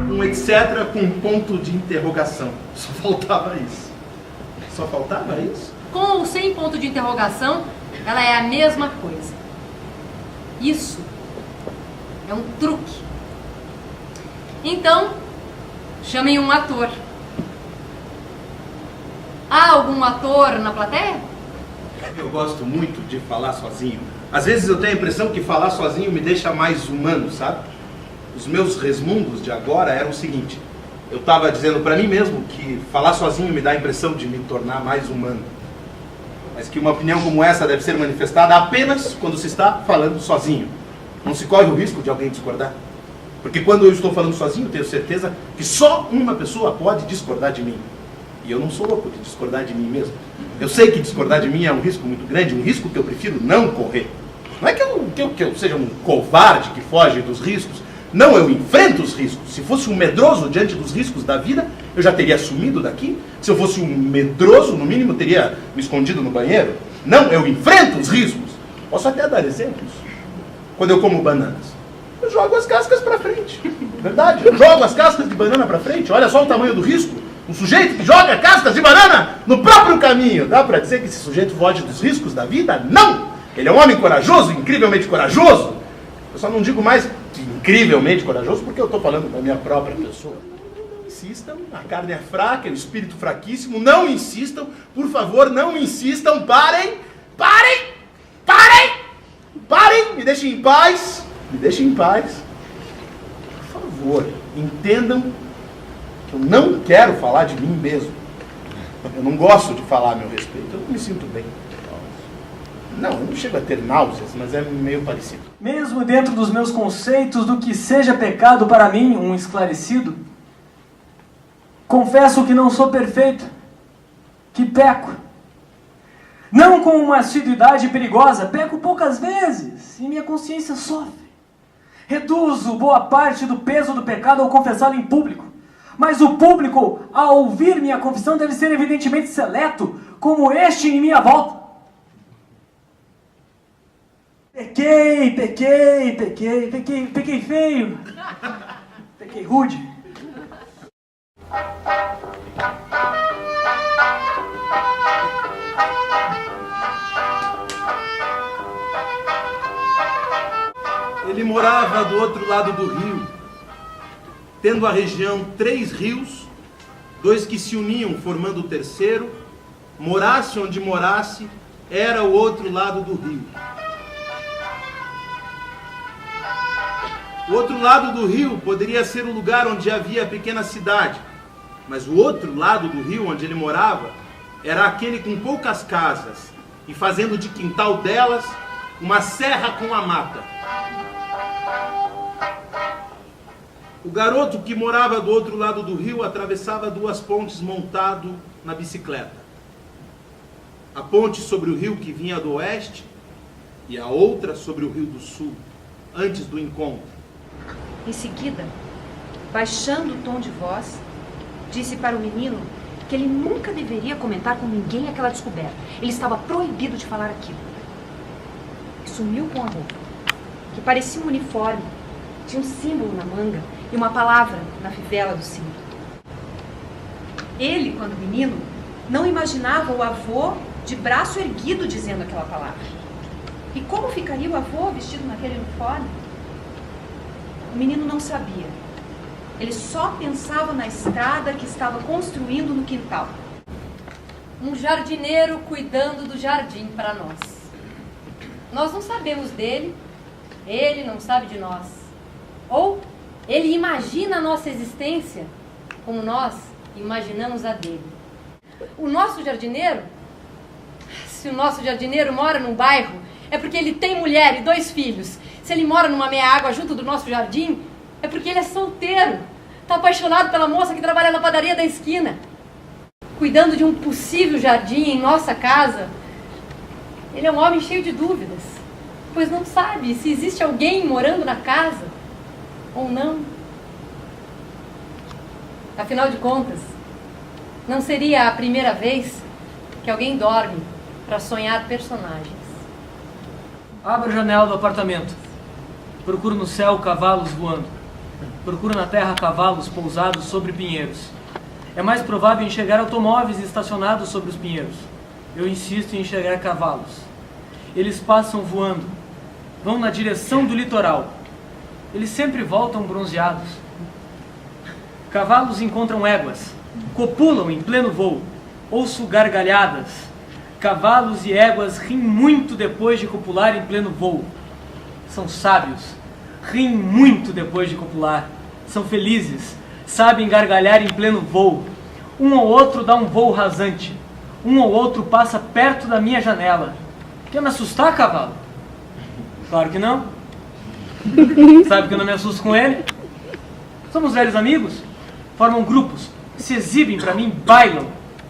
Um etc. com ponto de interrogação. Só faltava isso. Só faltava isso? Com ou sem ponto de interrogação, ela é a mesma coisa. Isso é um truque. Então, chamem um ator. Há algum ator na plateia? Eu gosto muito de falar sozinho. Às vezes eu tenho a impressão que falar sozinho me deixa mais humano, sabe? Os meus resmundos de agora eram o seguinte: eu estava dizendo para mim mesmo que falar sozinho me dá a impressão de me tornar mais humano. Mas que uma opinião como essa deve ser manifestada apenas quando se está falando sozinho. Não se corre o risco de alguém discordar. Porque quando eu estou falando sozinho, tenho certeza que só uma pessoa pode discordar de mim. E eu não sou louco de discordar de mim mesmo. Eu sei que discordar de mim é um risco muito grande, um risco que eu prefiro não correr. Não é que eu seja um covarde que foge dos riscos. Não, eu enfrento os riscos. Se fosse um medroso diante dos riscos da vida, eu já teria sumido daqui. Se eu fosse um medroso, no mínimo, teria me escondido no banheiro. Não, eu enfrento os riscos. Posso até dar exemplos. Quando eu como bananas, eu jogo as cascas para frente. Verdade, eu jogo as cascas de banana para frente. Olha só o tamanho do risco. Um sujeito que joga cascas de banana no próprio caminho. Dá para dizer que esse sujeito foge dos riscos da vida? Não! Ele é um homem corajoso, incrivelmente corajoso. Eu só não digo mais que incrivelmente corajoso porque eu estou falando da minha própria pessoa. Não insistam, a carne é fraca, o espírito fraquíssimo. Não insistam, por favor, não insistam. Parem, parem, parem, parem. Me deixem em paz, me deixem em paz. Por favor, entendam que eu não quero falar de mim mesmo. Eu não gosto de falar a meu respeito, eu não me sinto bem. Não, eu não chego a ter náuseas, mas é meio parecido. Mesmo dentro dos meus conceitos do que seja pecado para mim, um esclarecido, confesso que não sou perfeito, que peco. Não com uma assiduidade perigosa, peco poucas vezes e minha consciência sofre. Reduzo boa parte do peso do pecado ao confessá-lo em público. Mas o público, ao ouvir minha confissão, deve ser evidentemente seleto, como este em minha volta. Pequei feio, pequei rude. Ele morava do outro lado do rio, tendo a região 3 rios, 2 que se uniam formando o terceiro. Morasse onde morasse, era o outro lado do rio. O outro lado do rio poderia ser o lugar onde havia a pequena cidade, mas o outro lado do rio onde ele morava era aquele com poucas casas e fazendo de quintal delas uma serra com a mata. O garoto que morava do outro lado do rio atravessava 2 pontes montado na bicicleta. A ponte sobre o rio que vinha do oeste e a outra sobre o rio do sul, antes do encontro. Em seguida, baixando o tom de voz, disse para o menino que ele nunca deveria comentar com ninguém aquela descoberta. Ele estava proibido de falar aquilo. E sumiu com a roupa, que parecia um uniforme, tinha um símbolo na manga e uma palavra na fivela do cinto. Ele, quando menino, não imaginava o avô de braço erguido dizendo aquela palavra. E como ficaria o avô vestido naquele uniforme? O menino não sabia. Ele só pensava na estrada que estava construindo no quintal. Um jardineiro cuidando do jardim para nós. Nós não sabemos dele, ele não sabe de nós. Ou ele imagina a nossa existência como nós imaginamos a dele. O nosso jardineiro, se o nosso jardineiro mora num bairro, é porque ele tem mulher e 2 filhos. Se ele mora numa meia água junto do nosso jardim, é porque ele é solteiro. Está apaixonado pela moça que trabalha na padaria da esquina. Cuidando de um possível jardim em nossa casa, ele é um homem cheio de dúvidas, pois não sabe se existe alguém morando na casa ou não. Afinal de contas, não seria a primeira vez que alguém dorme para sonhar personagens. Abro a janela do apartamento. Procuro no céu cavalos voando. Procuro na terra cavalos pousados sobre pinheiros. É mais provável enxergar automóveis estacionados sobre os pinheiros. Eu insisto em enxergar cavalos. Eles passam voando. Vão na direção do litoral. Eles sempre voltam bronzeados. Cavalos encontram éguas. Copulam em pleno voo. Ouço gargalhadas. Cavalos e éguas riem muito depois de copular em pleno voo. São sábios. Riem muito depois de copular. São felizes. Sabem gargalhar em pleno voo. Um ou outro dá um voo rasante. Um ou outro passa perto da minha janela. Quer me assustar, cavalo? Claro que não. Sabe que eu não me assusto com ele? Somos velhos amigos. Formam grupos. Se exibem para mim, bailam.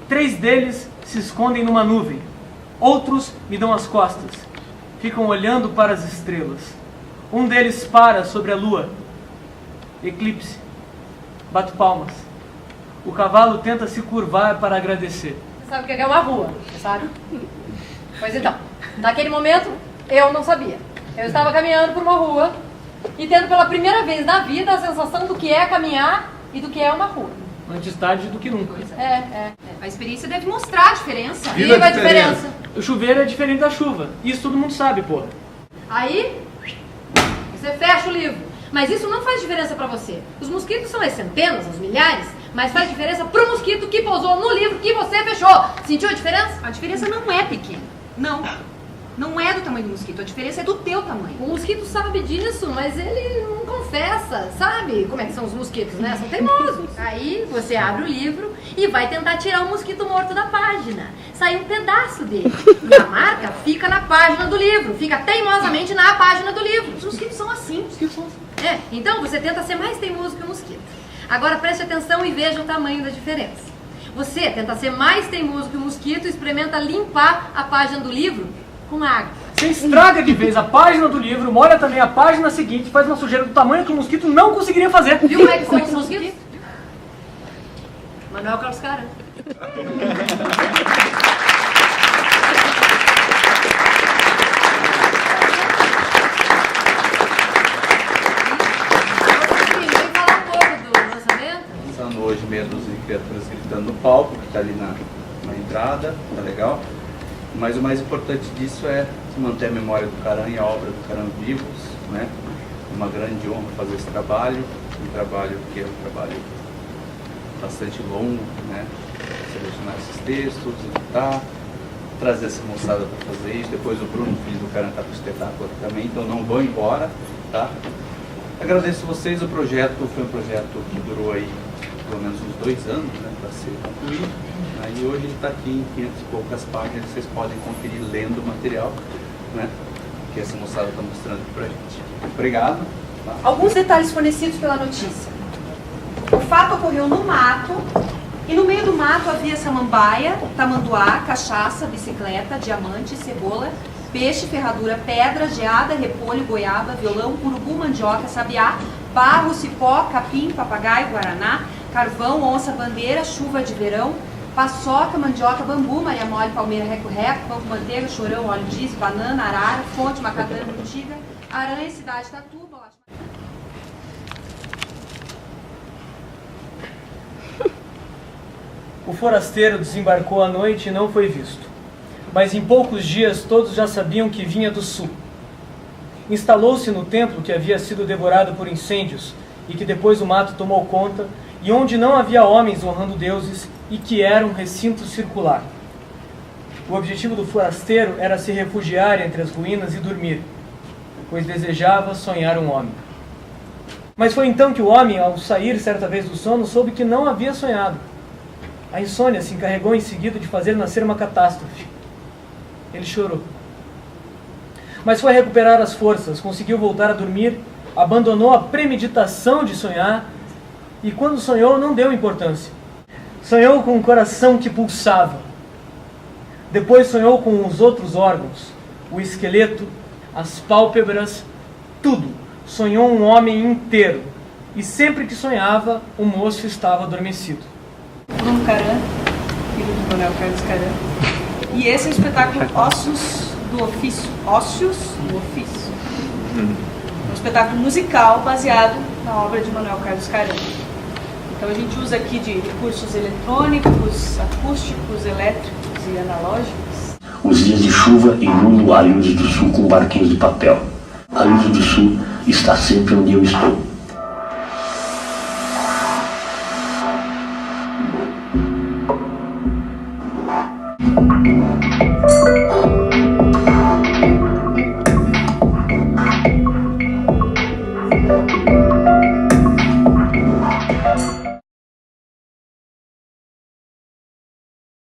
3 deles se escondem numa nuvem. Outros me dão as costas. Ficam olhando para as estrelas. Um deles para sobre a lua. Eclipse. Bato palmas. O cavalo tenta se curvar para agradecer. Você sabe o que é uma rua, você sabe? Pois então, naquele momento, eu não sabia. Eu estava caminhando por uma rua e tendo pela primeira vez na vida a sensação do que é caminhar e do que é uma rua. Antes tarde do que nunca. A experiência deve mostrar a diferença. Viva a diferença. O chuveiro é diferente da chuva. Isso todo mundo sabe, porra. Aí, você fecha o livro. Mas isso não faz diferença pra você. Os mosquitos são as centenas, as milhares, mas faz diferença pro mosquito que pousou no livro que você fechou. Sentiu a diferença? A diferença não é pequena. Não. Não é do tamanho do mosquito. A diferença é do teu tamanho. O mosquito sabe disso, mas ele não confessa. Sabe como é que são os mosquitos, né? São teimosos. Aí você abre o livro e vai tentar tirar o mosquito morto da página. Sai um pedaço dele. E a marca fica na página do livro. Fica teimosamente na página do livro. Os mosquitos são assim. Então você tenta ser mais teimoso que o mosquito. Agora preste atenção e veja o tamanho da diferença. Você tenta ser mais teimoso que o mosquito e experimenta limpar a página do livro com água. Você estraga de vez a página do livro, molha também a página seguinte e faz uma sujeira do tamanho que o mosquito não conseguiria fazer. Viu como é que são os mosquitos? Manuel Carlos Caran. Lançando hoje meia dúzia de criaturas gritando no palco, que está ali na entrada, tá legal. Mas o mais importante disso é manter a memória do Caran e a obra do Caran vivos, né? Uma grande honra fazer esse trabalho, um trabalho que é um trabalho bastante longo, né? Selecionar esses textos, editar, trazer essa moçada para fazer isso. Depois o Bruno, filho do Caran, está para o espetáculo também, então não vão embora, tá? Agradeço vocês, o projeto foi um projeto que durou aí pelo menos uns 2 anos, né, para ser concluído. E hoje ele está aqui em 500 e poucas páginas, vocês podem conferir lendo o material, né, que essa moçada está mostrando aqui para a gente. Obrigado. Tá? Alguns detalhes fornecidos pela notícia. O fato ocorreu no mato, e no meio do mato havia samambaia, tamanduá, cachaça, bicicleta, diamante, cebola, peixe, ferradura, pedra, geada, repolho, goiaba, violão, urubu, mandioca, sabiá, barro, cipó, capim, papagaio, guaraná, carvão, onça, bandeira, chuva de verão, paçoca, mandioca, bambu, maria mole, palmeira, reco-reco, pão com manteiga, chorão, óleo diesel, banana, arara, fonte, macadâmia, urtiga, aranha, cidade, tatu, bolacha. O forasteiro desembarcou à noite e não foi visto. Mas em poucos dias todos já sabiam que vinha do sul. Instalou-se no templo que havia sido devorado por incêndios e que depois o mato tomou conta, e onde não havia homens honrando deuses e que era um recinto circular. O objetivo do forasteiro era se refugiar entre as ruínas e dormir, pois desejava sonhar um homem. Mas foi então que o homem, ao sair certa vez do sono, soube que não havia sonhado. A insônia se encarregou em seguida de fazer nascer uma catástrofe. Ele chorou. Mas foi recuperar as forças, conseguiu voltar a dormir, abandonou a premeditação de sonhar e quando sonhou não deu importância. Sonhou com um coração que pulsava. Depois sonhou com os outros órgãos, o esqueleto, as pálpebras, tudo. Sonhou um homem inteiro. E sempre que sonhava, o moço estava adormecido. Bruno Caran, filho do Manuel Carlos Caran. E esse é o espetáculo Ossos do ofício, Ócios no Ofício. Um espetáculo musical baseado na obra de Manuel Carlos Caramba. Então a gente usa aqui de recursos eletrônicos, acústicos, elétricos e analógicos. Os dias de chuva inundam Arilhos do Sul com barquinhos de papel. Arilhos do Sul está sempre onde eu estou.